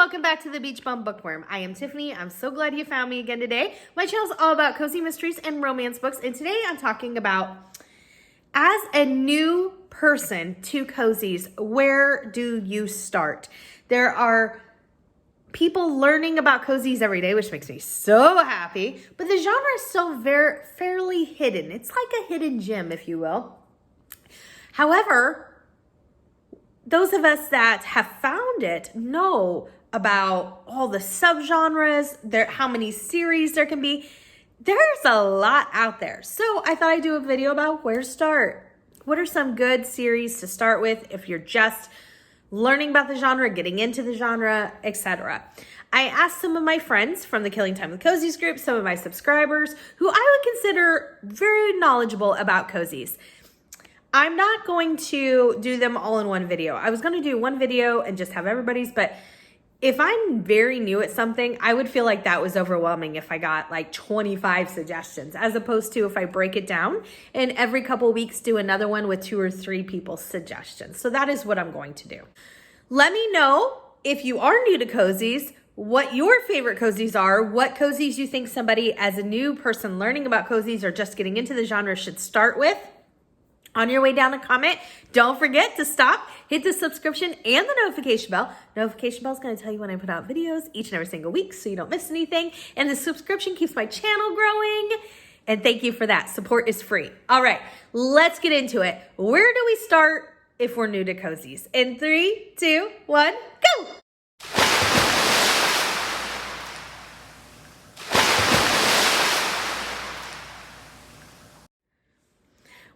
welcome back to the Beach Bum Bookworm. I am Tiffany. I'm so glad you found me again today. My channel is all about cozy mysteries and romance books, and today I'm talking about, as a new person to cozies, where do you start? There are people learning about cozies every day, which makes me so happy, but the genre is still fairly hidden. It's like a hidden gem, if you will. However, those of us that have found it know about all the subgenres, how many series there can be. There's a lot out there. So I thought I'd do a video about where to start. What are some good series to start with if you're just learning about the genre, getting into the genre, etc. I asked some of my friends from the Killing Time with Cozies group, some of my subscribers, who I would consider very knowledgeable about cozies. I'm not going to do them all in one video. I was going to do one video and just have everybody's, but if I'm very new at something, I would feel like that was overwhelming if I got like 25 suggestions, as opposed to if I break it down and every couple weeks do another one with 2 or 3 people's suggestions. So that is what I'm going to do. Let me know if you are new to cozies, what your favorite cozies are, what cozies you think somebody as a new person learning about cozies or just getting into the genre should start with. On your way down to comment, don't forget to stop, hit the subscription and the notification bell. Notification bell is going to tell you when I put out videos each and every single week so you don't miss anything. And the subscription keeps my channel growing. And thank you for that. Support is free. All right, let's get into it. Where do we start if we're new to cozies? In 3, 2, 1, go!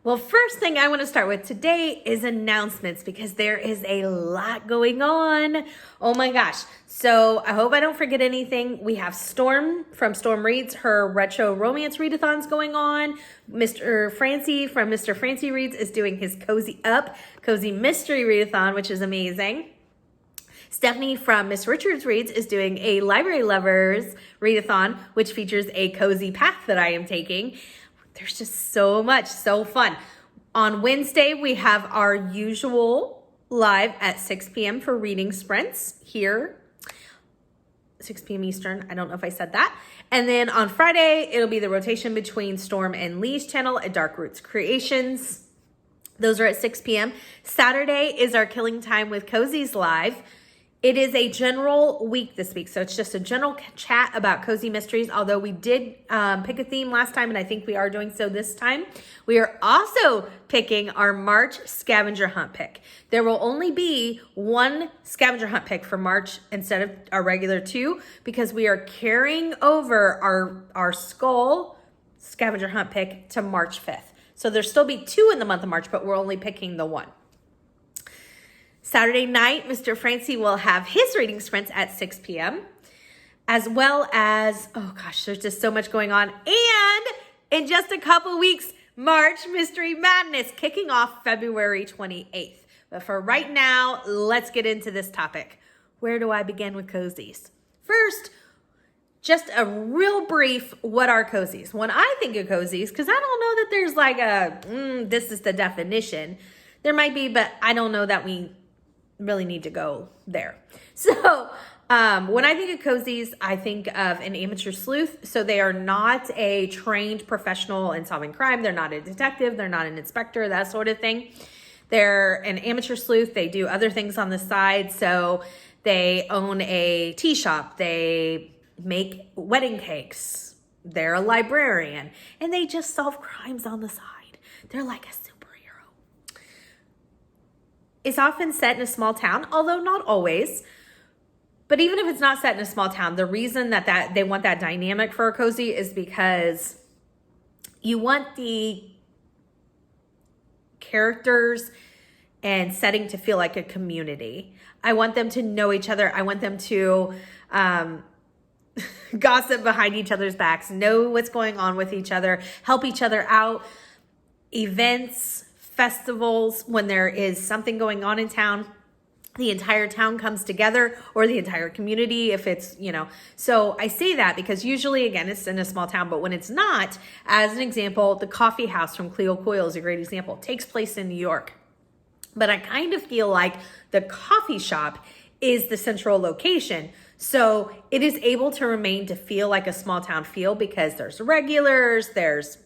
Well, first thing I want to start with today is announcements, because there is a lot going on. Oh my gosh. So I hope I don't forget anything. We have Storm from Storm Reads, her retro romance readathons going on. Mr. Francie from Mr. Francie Reads is doing his Cozy Up, Cozy Mystery readathon, which is amazing. Stephanie from Miss Richards Reads is doing a Library Lovers readathon, which features a cozy path that I am taking. There's just so much, so fun. On Wednesday, we have our usual live at 6 p.m. for reading sprints here. 6 p.m. Eastern. I don't know if I said that. And then on Friday, it'll be the rotation between Storm and Lee's channel at Dark Roots Creations. Those are at 6 p.m. Saturday is our Killing Time with Cozies live. It is a general week this week, so it's just a general chat about cozy mysteries, although we did pick a theme last time, and I think we are doing so this time. We are also picking our March scavenger hunt pick. There will only be one scavenger hunt pick for March instead of our regular 2, because we are carrying over our Skull scavenger hunt pick to March 5th. So there'll still be 2 in the month of March, but we're only picking the 1. Saturday night, Mr. Francie will have his reading sprints at 6 p.m. as well as, oh gosh, there's just so much going on. And in just a couple weeks, March Mystery Madness kicking off February 28th. But for right now, let's get into this topic. Where do I begin with cozies? First, just a real brief, what are cozies? When I think of cozies, because I don't know that there's like this is the definition. There might be, but I don't know that we really need to go there. So when I think of cozies, I think of an amateur sleuth. So they are not a trained professional in solving crime. They're not a detective. They're not an inspector, that sort of thing. They're an amateur sleuth. They do other things on the side. So they own a tea shop. They make wedding cakes. They're a librarian. And they just solve crimes on the side. They're like a superhero. It's often set in a small town, although not always. But even if it's not set in a small town, the reason that they want that dynamic for a cozy is because you want the characters and setting to feel like a community. I want them to know each other. I want them to gossip behind each other's backs, know what's going on with each other, help each other out. Events, festivals, when there is something going on in town, the entire town comes together, or the entire community if it's, So I say that because usually, again, it's in a small town, but when it's not, as an example, the coffee house from Cleo Coyle is a great example. It takes place in New York. But I kind of feel like the coffee shop is the central location. So it is able to remain to feel like a small town feel because there's regulars, there's,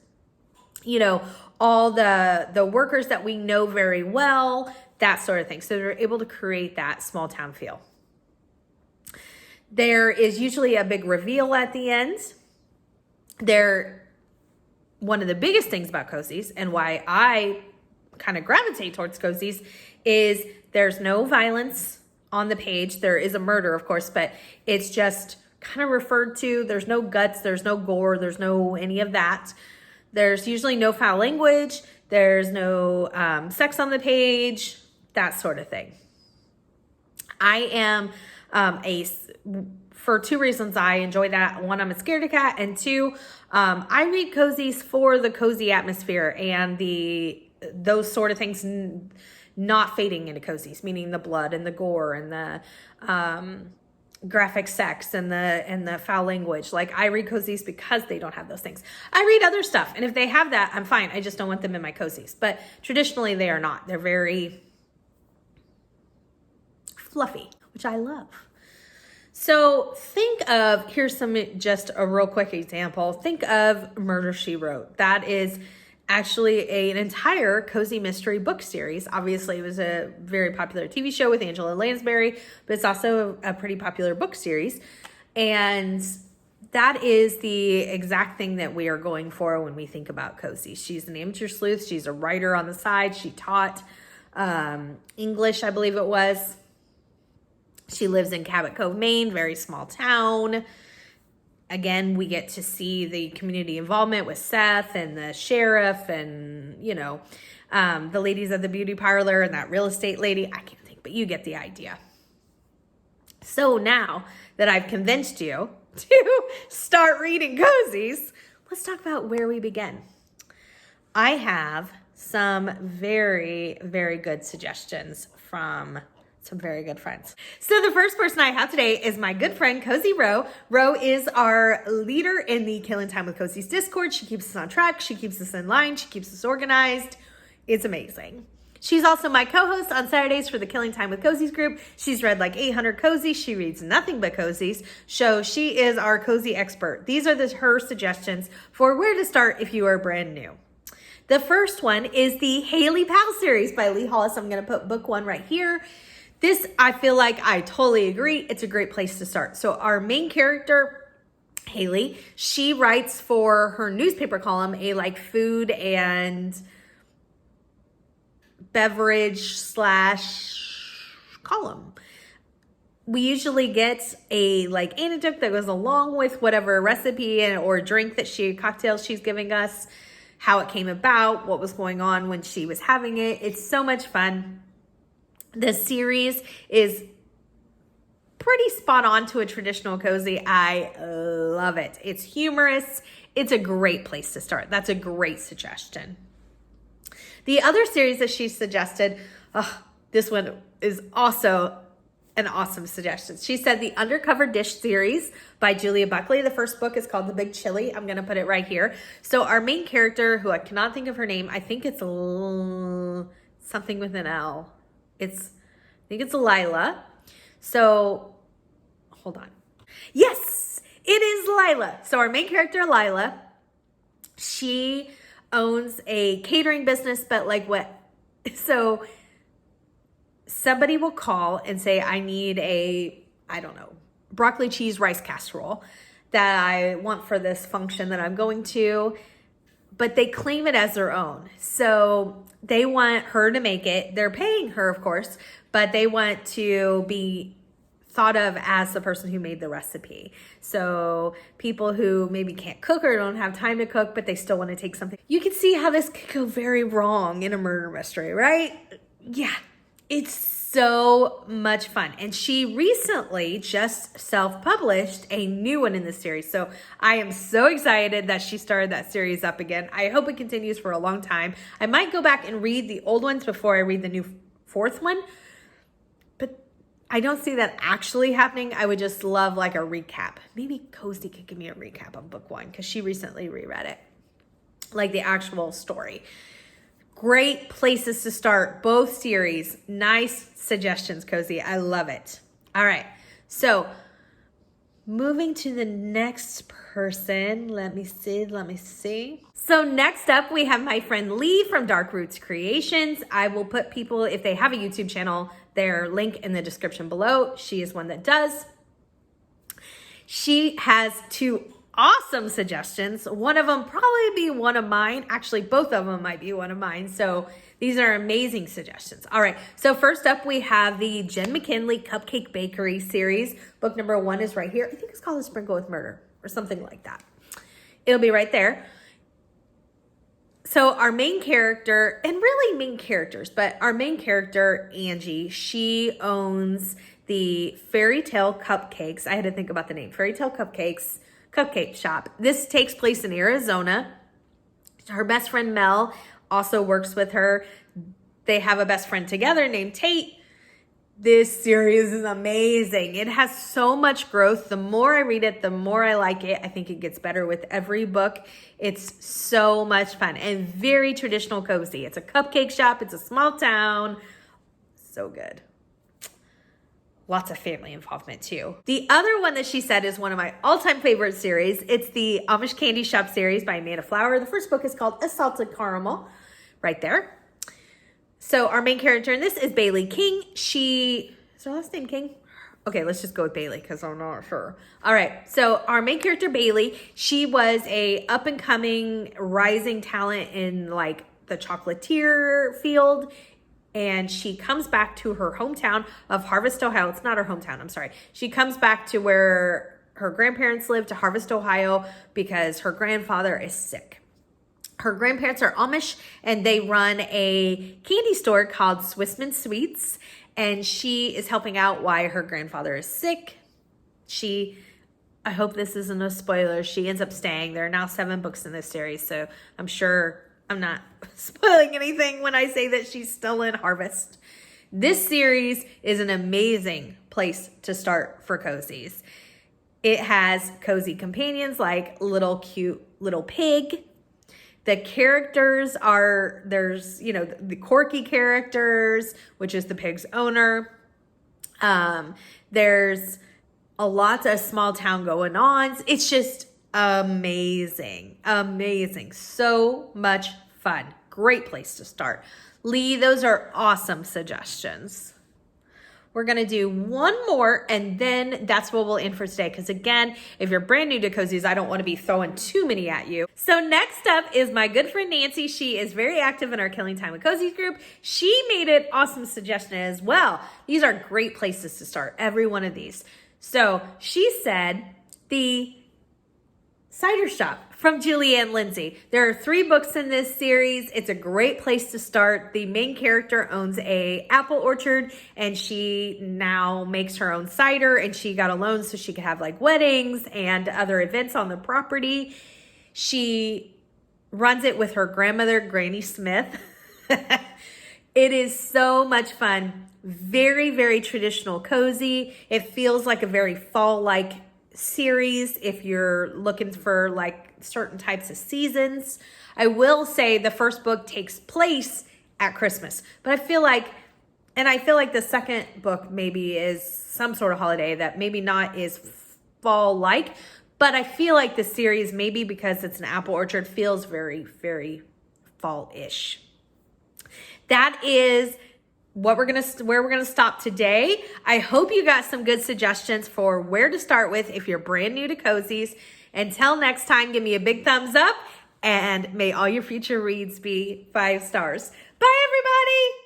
all the workers that we know very well, that sort of thing. So they're able to create that small town feel. There is usually a big reveal at the end. One of the biggest things about cozies and why I kind of gravitate towards cozies is there's no violence on the page. There is a murder, of course, but it's just kind of referred to. There's no guts, there's no gore, there's no any of that. There's usually no foul language. There's no sex on the page, that sort of thing. I am for two reasons I enjoy that. One, I'm a scaredy cat, and two, I read cozies for the cozy atmosphere and those sort of things not fading into cozies, meaning the blood and the gore and the graphic sex and the foul language. Like, I read cozies because they don't have those things. I read other stuff, and if they have that, I'm fine. I just don't want them in my cozies. But traditionally, they are not. They're very fluffy, which I love. So here's just a real quick example. Think of Murder, She Wrote. That is actually an entire cozy mystery book series. Obviously, it was a very popular TV show with Angela Lansbury, but it's also a pretty popular book series. And that is the exact thing that we are going for when we think about cozy. She's an amateur sleuth. She's a writer on the side. She taught English, I believe it was. She lives in Cabot Cove, Maine, very small town. Again, we get to see the community involvement with Seth and the sheriff and, the ladies of the beauty parlor and that real estate lady. I can't think, but you get the idea. So now that I've convinced you to start reading cozies, let's talk about where we begin. I have some very, very good suggestions from some very good friends. So the first person I have today is my good friend, Cozy Ro. Ro is our leader in the Killing Time with Cozies Discord. She keeps us on track. She keeps us in line. She keeps us organized. It's amazing. She's also my co-host on Saturdays for the Killing Time with Cozies group. She's read like 800 cozies. She reads nothing but cozies. So she is our cozy expert. These are her suggestions for where to start if you are brand new. The first one is the Hailey Powell series by Lee Hollis. I'm going to put book 1 right here. This, I feel like I totally agree. It's a great place to start. So our main character, Hailey, she writes for her newspaper column, a food and beverage / column. We usually get a anecdote that goes along with whatever recipe or drink cocktail she's giving us, how it came about, what was going on when she was having it. It's so much fun. The series is pretty spot on to a traditional cozy. I love it. It's humorous. It's a great place to start. That's a great suggestion. The other series that she suggested, this one is also an awesome suggestion. She said the Undercover Dish series by Julia Buckley. The first book is called The Big Chili. I'm going to put it right here. So our main character, who I cannot think of her name, I think it's something with an L. I think it's Lila. So, hold on. Yes, it is Lila. So our main character, Lila, she owns a catering business, but so somebody will call and say, I need broccoli cheese rice casserole that I want for this function that I'm going to, but they claim it as their own. So they want her to make it. They're paying her, of course, but they want to be thought of as the person who made the recipe. So people who maybe can't cook or don't have time to cook, but they still want to take something. You can see how this could go very wrong in a murder mystery, right? Yeah, it's so much fun. And she recently just self-published a new one in the series. So I am so excited that she started that series up again. I hope it continues for a long time. I might go back and read the old ones before I read the new 4th one, but I don't see that actually happening. I would just love a recap. Maybe Cozy could give me a recap of book 1 because she recently reread it, the actual story. Great places to start, both series. Nice suggestions, Cozy. I love it. All right. So moving to the next person. Let me see. So next up, we have my friend Lee from Dark Roots Creations. I will put people, if they have a YouTube channel, their link in the description below. She is one that does. She has 2 awesome suggestions. One of them probably be one of mine. Actually, both of them might be one of mine. So these are amazing suggestions. All right. So first up, we have the Jen McKinley Cupcake Bakery series. Book number 1 is right here. I think it's called A Sprinkle with Murder or something like that. It'll be right there. So our main character, and really main characters, but our main character, Angie, she owns the Fairy Tale Cupcakes. I had to think about the name. Fairy Tale Cupcakes Cupcake Shop. This takes place in Arizona. Her best friend Mel also works with her. They have a best friend together named Tate. This series is amazing. It has so much growth. The more I read it, the more I like it. I think it gets better with every book. It's so much fun and very traditional cozy. It's a cupcake shop. It's a small town. So good. Lots of family involvement too. The other one that she said is one of my all-time favorite series. It's the Amish Candy Shop series by Amanda Flower. The first book is called A Salted Caramel, right there. So our main character in this is Bailey King. Is her last name King? Okay, let's just go with Bailey because I'm not sure. All right, so our main character, Bailey, she was a up-and-coming rising talent in like the chocolatier field. And she comes back to her hometown of Harvest, Ohio. It's not her hometown, I'm sorry. She comes back to where her grandparents live, to Harvest, Ohio, because her grandfather is sick. Her grandparents are Amish, and they run a candy store called Swissman Sweets, and she is helping out while her grandfather is sick. I hope this isn't a spoiler, she ends up staying. There are now 7 books in this series, so I'm sure I'm not spoiling anything when I say that she's still in Harvest. This series is an amazing place to start for cozies. It has cozy companions like little cute little pig. The characters there's, the quirky characters, which is the pig's owner. There's a lot of small town going on. It's just amazing. So much fun. Great place to start. Lee, those are awesome suggestions. We're going to do one more, and then that's what we'll end for today. Because again, if you're brand new to cozies, I don't want to be throwing too many at you. So next up is my good friend Nancy. She is very active in our Killing Time with Cozies group. She made an awesome suggestion as well. These are great places to start, every one of these. So she said the Cider Shop from Julianne Lindsay. There are 3 books in this series. It's a great place to start. The main character owns a apple orchard, and she now makes her own cider, and she got a loan so she could have like weddings and other events on the property. She runs it with her grandmother, Granny Smith. It is so much fun. Very, very traditional cozy. It feels like a very fall-like series if you're looking for like certain types of seasons. I will say the first book takes place at Christmas, but I feel like the second book maybe is some sort of holiday that maybe not is fall-like, but I feel like the series, maybe because it's an apple orchard, feels very, very fall-ish. That is where we're gonna stop today. I hope you got some good suggestions for where to start with if you're brand new to cozies. Until next time, give me a big thumbs up, and may all your future reads be 5 stars. Bye, everybody.